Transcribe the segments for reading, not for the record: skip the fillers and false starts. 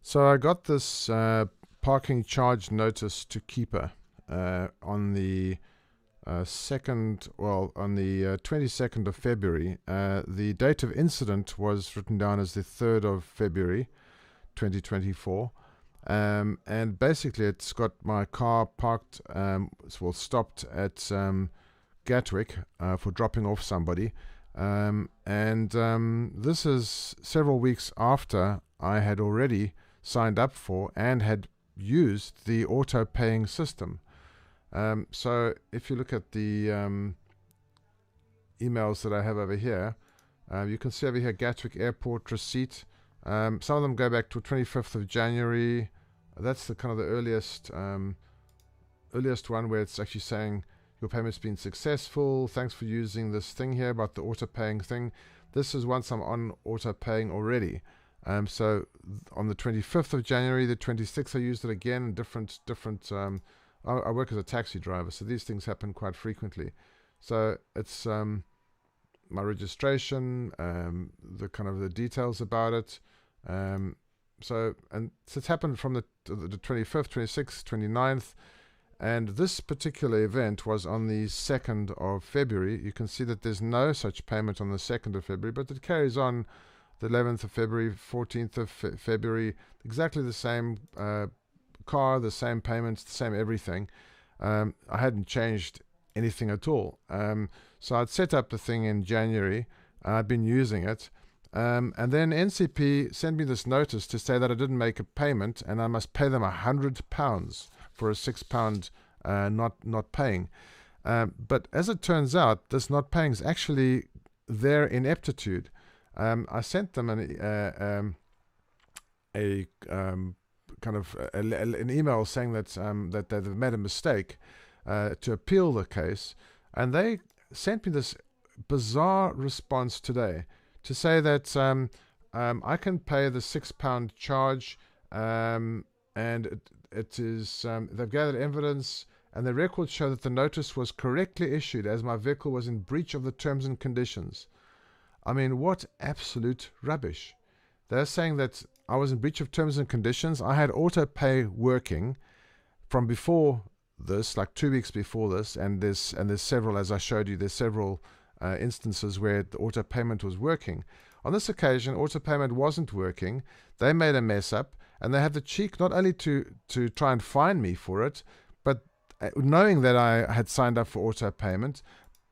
So I got this parking charge notice to Keeper on the on the 22nd of February. The date of incident was written down as the 3rd of February, 2024. And basically it's got my car parked, stopped at Gatwick for dropping off somebody. This is several weeks after I had already signed up for and had used the auto paying system. So if you look at the emails that I have over here, you can see over here Gatwick Airport receipt. Some of them go back to 25th of January. That's the kind of the earliest one where it's actually saying your payment's been successful. Thanks for using this thing here about the auto paying thing. This is once I'm on auto paying already. So on the 25th of January, the 26th, I used it again. I work as a taxi driver, so these things happen quite frequently. So it's my registration, the kind of the details about it. So it's happened from the 25th, 26th, 29th. And this particular event was on the 2nd of February. You can see that there's no such payment on the 2nd of February, but it carries on the 11th of February, 14th of February, exactly the same car, the same payments, the same everything. I hadn't changed anything at all. So I'd set up the thing in January. I'd been using it. And then NCP sent me this notice to say that I didn't make a payment and I must pay them £100 for a £6 not paying. But as it turns out, this not paying is actually their ineptitude. I sent them an email saying that they've made a mistake to appeal the case, and they sent me this bizarre response today to say that I can pay the £6 charge, and it is they've gathered evidence and the records show that the notice was correctly issued as my vehicle was in breach of the terms and conditions. I mean, what absolute rubbish. They're saying that I was in breach of terms and conditions. I had auto pay working from before this, like 2 weeks before this, and there's several, as I showed you, there's several instances where the auto payment was working. On this occasion, auto payment wasn't working. They made a mess up, and they had the cheek not only to try and fine me for it, but knowing that I had signed up for auto payment,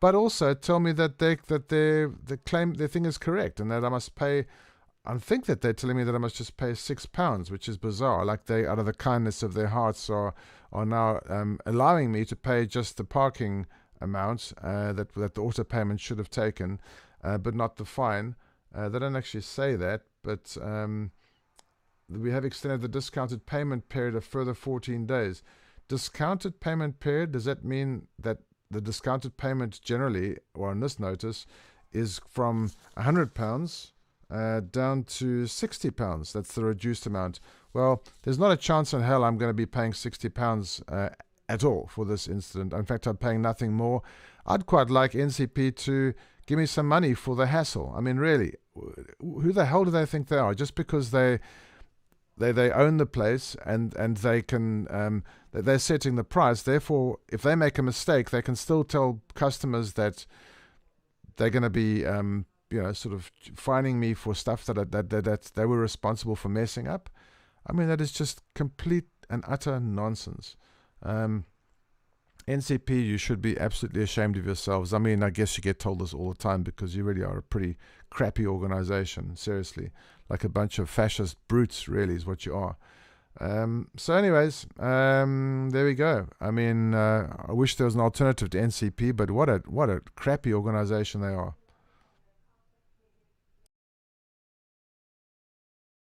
but also tell me that their thing is correct and that I must pay. I think that they're telling me that I must just pay £6, which is bizarre. Like they, out of the kindness of their hearts, are now allowing me to pay just the parking amount that the auto payment should have taken, but not the fine. They don't actually say that, but we have extended the discounted payment period a further 14 days. Discounted payment period, does that mean that the discounted payment generally, or on this notice, is from £100 down to £60? That's the reduced amount. Well, there's not a chance in hell I'm going to be paying £60 at all for this incident. In fact, I'm paying nothing more. I'd quite like NCP to give me some money for the hassle. I mean, really, who the hell do they think they are? Just because they own the place and they can they're setting the price. Therefore, if they make a mistake, they can still tell customers that they're going to be sort of fining me for stuff that they were responsible for messing up. I mean, that is just complete and utter nonsense. NCP, you should be absolutely ashamed of yourselves. I mean, I guess you get told this all the time because you really are a pretty crappy organization. Seriously, like a bunch of fascist brutes, really, is what you are. So anyways, there we go. I mean, I wish there was an alternative to NCP, but what a crappy organization they are.